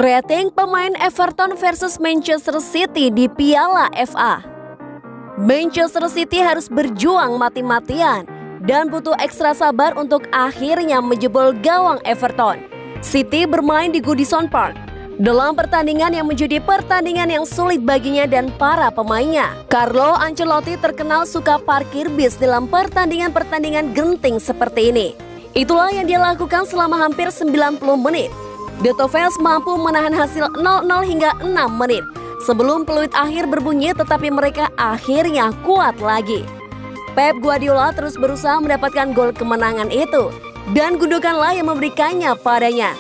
Rating pemain Everton versus Manchester City di Piala FA. Manchester City harus berjuang mati-matian dan butuh ekstra sabar untuk akhirnya menjebol gawang Everton. City bermain di Goodison Park dalam pertandingan yang menjadi pertandingan yang sulit baginya dan para pemainnya. Carlo Ancelotti terkenal suka parkir bis dalam pertandingan-pertandingan genting seperti ini. Itulah yang dia lakukan selama hampir 90 menit. The Toffees mampu menahan hasil 0-0 hingga 6 menit sebelum peluit akhir berbunyi, tetapi mereka akhirnya kuat lagi. Pep Guardiola terus berusaha mendapatkan gol kemenangan itu dan Gundoganlah yang memberikannya padanya.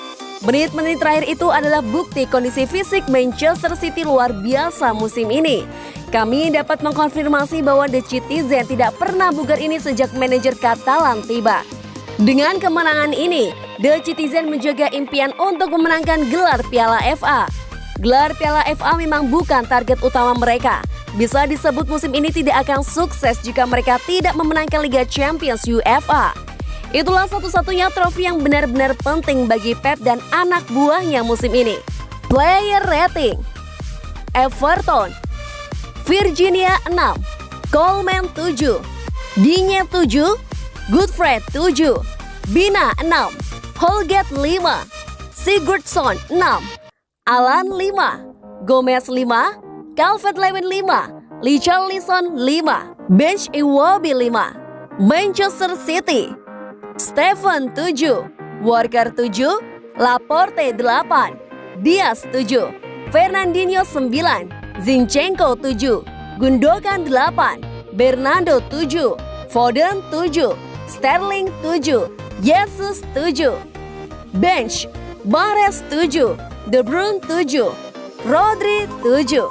Menit-menit terakhir itu adalah bukti kondisi fisik Manchester City luar biasa musim ini. Kami dapat mengkonfirmasi bahwa The Citizen tidak pernah bugar ini sejak manajer Katalan tiba. Dengan kemenangan ini, The Citizen menjaga impian untuk memenangkan gelar Piala FA. Gelar Piala FA memang bukan target utama mereka. Bisa disebut musim ini tidak akan sukses jika mereka tidak memenangkan Liga Champions UEFA. Itulah satu-satunya trofi yang benar-benar penting bagi Pep dan anak buahnya musim ini. Player rating: Everton, Virginia 6, Coleman 7, Digne 7, Godfrey 7, Bina 6, Holgate 5, Sigurdsson 6, Alan 5, Gomez 5, Calvert-Lewin 5, Richarlison 5, Bench Iwobi 5. Manchester City: Stephen 7, Walker 7, Laporte 8, Diaz 7, Fernandinho 9, Zinchenko 7, Gundogan 8, Bernardo 7, Foden 7, Sterling 7, Jesus 7. Bench: Mahrez 7, De Bruyne 7, Rodri 7.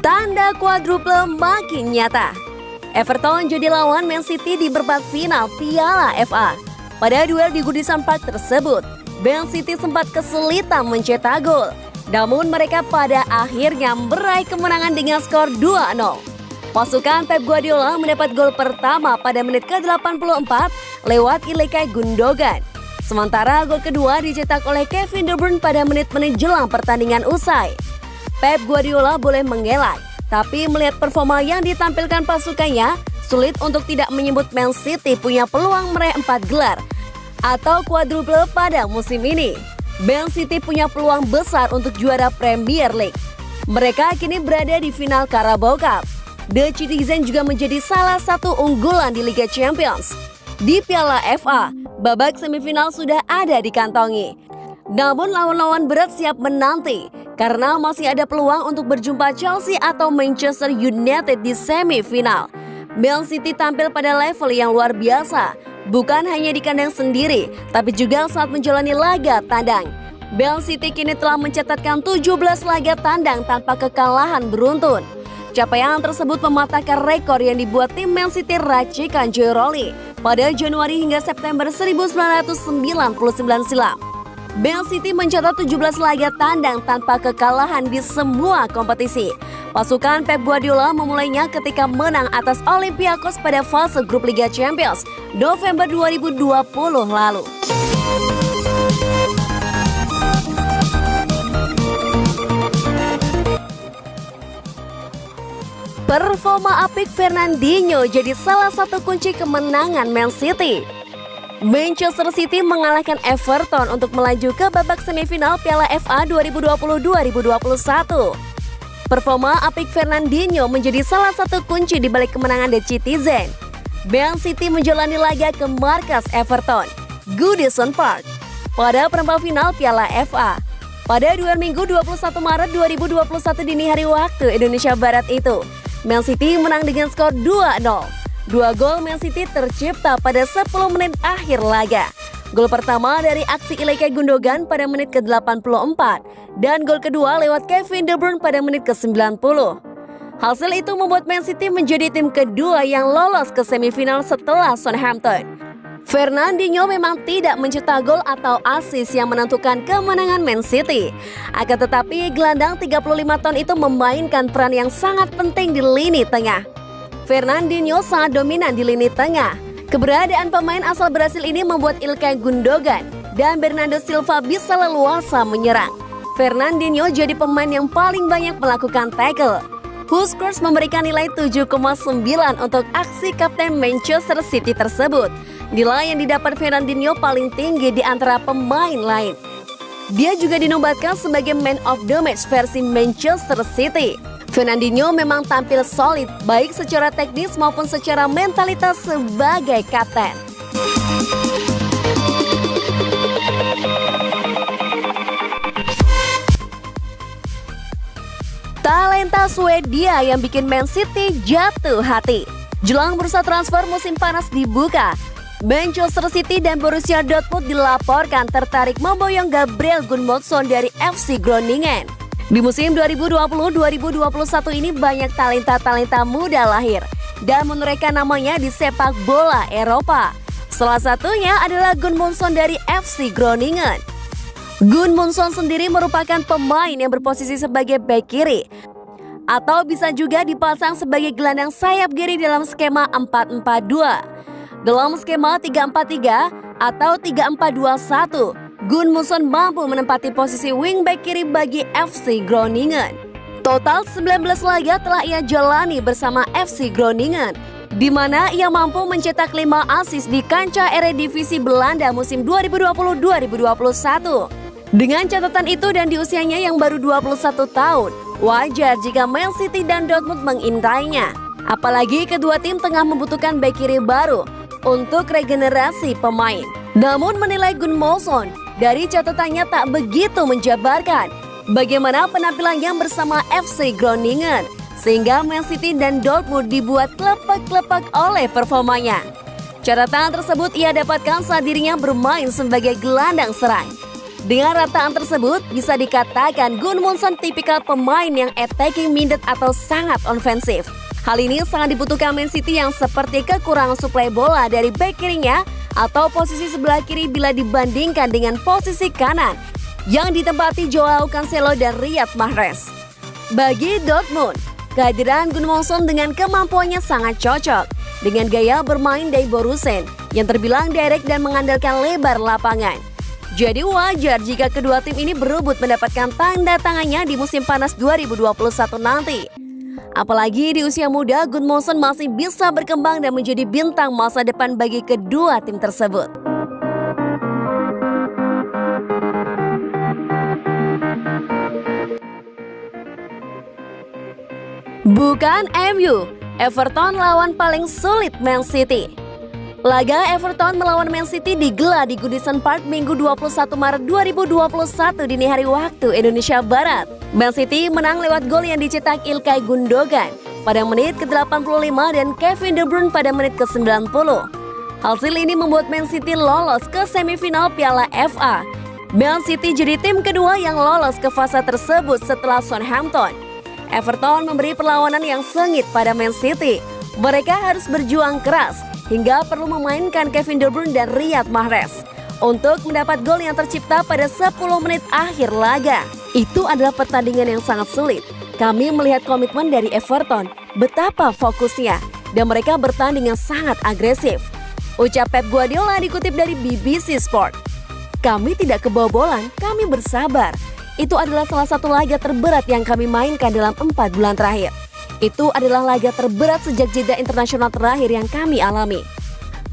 Tanda kuadruple makin nyata. Everton jadi lawan Man City di babak final Piala FA. Pada duel di Goodison Park tersebut, Man City sempat kesulitan mencetak gol. Namun mereka pada akhirnya meraih kemenangan dengan skor 2-0. Pasukan Pep Guardiola mendapat gol pertama pada menit ke-84 lewat Ilkay Gundogan. Sementara gol kedua dicetak oleh Kevin De Bruyne pada menit-menit jelang pertandingan usai. Pep Guardiola boleh mengelak, tapi melihat performa yang ditampilkan pasukannya, sulit untuk tidak menyebut Man City punya peluang meraih 4 gelar atau quadruple pada musim ini. Man City punya peluang besar untuk juara Premier League. Mereka kini berada di final Carabao Cup. The Citizen juga menjadi salah satu unggulan di Liga Champions. Di Piala FA, babak semifinal sudah ada di kantongi. Namun lawan-lawan berat siap menanti karena masih ada peluang untuk berjumpa Chelsea atau Manchester United di semifinal. Man City tampil pada level yang luar biasa, bukan hanya di kandang sendiri, tapi juga saat menjalani laga tandang. Man City kini telah mencatatkan 17 laga tandang tanpa kekalahan beruntun. Capaian tersebut mematahkan rekor yang dibuat tim Man City racikan Giroud pada Januari hingga September 1999 silam. Man City mencatat 17 laga tandang tanpa kekalahan di semua kompetisi. Pasukan Pep Guardiola memulainya ketika menang atas Olympiakos pada fase grup Liga Champions November 2020 lalu. Performa apik Fernandinho jadi salah satu kunci kemenangan Man City. Manchester City mengalahkan Everton untuk melaju ke babak semifinal Piala FA 2020-2021. Performa apik Fernandinho menjadi salah satu kunci di balik kemenangan The Citizen. Man City menjalani laga ke markas Everton, Goodison Park, pada perempat final Piala FA. Pada duel Minggu 21 Maret 2021 dini hari waktu Indonesia Barat itu, Man City menang dengan skor 2-0. Dua gol Man City tercipta pada 10 menit akhir laga. Gol pertama dari aksi Ilkay Gundogan pada menit ke-84 dan gol kedua lewat Kevin De Bruyne pada menit ke-90. Hasil itu membuat Man City menjadi tim kedua yang lolos ke semifinal setelah Southampton. Fernandinho memang tidak mencetak gol atau assist yang menentukan kemenangan Man City. Akan tetapi gelandang 35 tahun itu memainkan peran yang sangat penting di lini tengah. Fernandinho sangat dominan di lini tengah. Keberadaan pemain asal Brasil ini membuat Ilkay Gundogan dan Bernardo Silva bisa leluasa menyerang. Fernandinho jadi pemain yang paling banyak melakukan tackle. Huskers memberikan nilai 7,9 untuk aksi kapten Manchester City tersebut. Nilai yang didapat Fernandinho paling tinggi di antara pemain lain. Dia juga dinobatkan sebagai Man of the Match versi Manchester City. Fernandinho memang tampil solid baik secara teknis maupun secara mentalitas sebagai kapten. Talenta Swedia yang bikin Man City jatuh hati. Jelang bursa transfer musim panas dibuka, Manchester City dan Borussia Dortmund dilaporkan tertarik memboyong Gabriel Gudmundsson dari FC Groningen. Di musim 2020-2021 ini banyak talenta-talenta muda lahir dan menorehkan namanya di sepak bola Eropa. Salah satunya adalah Gudmundsson dari FC Groningen. Gudmundsson sendiri merupakan pemain yang berposisi sebagai bek kiri atau bisa juga dipasang sebagai gelandang sayap kiri dalam skema 4-4-2. Dalam skema 3-4-3 atau 3-4-2-1, Gudmundsson mampu menempati posisi wingback kiri bagi FC Groningen. Total 19 laga telah ia jalani bersama FC Groningen, di mana ia mampu mencetak 5 assist di kancah Eredivisie Belanda musim 2020-2021. Dengan catatan itu dan di usianya yang baru 21 tahun, wajar jika Man City dan Dortmund mengintainya. Apalagi kedua tim tengah membutuhkan bek kiri baru untuk regenerasi pemain. Namun menilai Gudmundsson dari catatannya tak begitu menjabarkan bagaimana penampilannya bersama FC Groningen, sehingga Man City dan Dortmund dibuat kelepak-kelepak oleh performanya. Catatan tersebut ia dapatkan saat dirinya bermain sebagai gelandang serang. Dengan rataan tersebut, bisa dikatakan Gudmundsson tipikal pemain yang attacking minded atau sangat ofensif. Hal ini sangat dibutuhkan Man City yang seperti kekurangan suplai bola dari bek kirinya atau posisi sebelah kiri bila dibandingkan dengan posisi kanan yang ditempati Joao Cancelo dan Riyad Mahrez. Bagi Dortmund, kehadiran Gudmundsson dengan kemampuannya sangat cocok dengan gaya bermain dari Borussen yang terbilang direct dan mengandalkan lebar lapangan. Jadi wajar jika kedua tim ini berebut mendapatkan tanda tangannya di musim panas 2021 nanti. Apalagi di usia muda, Gudmundsson masih bisa berkembang dan menjadi bintang masa depan bagi kedua tim tersebut. Bukan MU, Everton lawan paling sulit Man City. Laga Everton melawan Man City digelar di Goodison Park Minggu 21 Maret 2021 dini hari waktu Indonesia Barat. Man City menang lewat gol yang dicetak Ilkay Gundogan pada menit ke-85 dan Kevin De Bruyne pada menit ke-90. Hasil ini membuat Man City lolos ke semifinal Piala FA. Man City jadi tim kedua yang lolos ke fase tersebut setelah Southampton. Everton memberi perlawanan yang sengit pada Man City. Mereka harus berjuang keras hingga perlu memainkan Kevin De Bruyne dan Riyad Mahrez untuk mendapat gol yang tercipta pada 10 menit akhir laga. Itu adalah pertandingan yang sangat sulit. Kami melihat komitmen dari Everton, betapa fokusnya, dan mereka bertanding yang sangat agresif. Ucap Pep Guardiola dikutip dari BBC Sport. Kami tidak kebobolan, kami bersabar. Itu adalah salah satu laga terberat yang kami mainkan dalam 4 bulan terakhir. Itu adalah laga terberat sejak jeda internasional terakhir yang kami alami.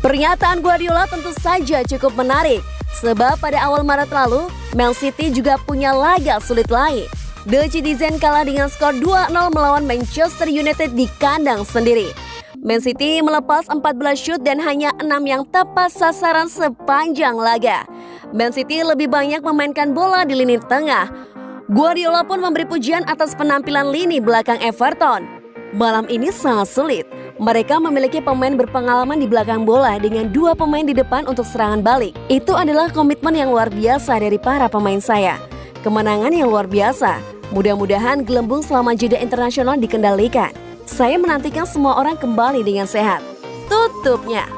Pernyataan Guardiola tentu saja cukup menarik, sebab pada awal Maret lalu, Man City juga punya laga sulit lain. The Citizen kalah dengan skor 2-0 melawan Manchester United di kandang sendiri. Man City melepas 14 shoot dan hanya 6 yang tepat sasaran sepanjang laga. Man City lebih banyak memainkan bola di lini tengah. Guardiola pun memberi pujian atas penampilan lini belakang Everton. Malam ini sangat sulit. Mereka memiliki pemain berpengalaman di belakang bola dengan 2 pemain di depan untuk serangan balik. Itu adalah komitmen yang luar biasa dari para pemain saya. Kemenangan yang luar biasa. Mudah-mudahan gelembung selama jeda internasional dikendalikan. Saya menantikan semua orang kembali dengan sehat. Tutupnya.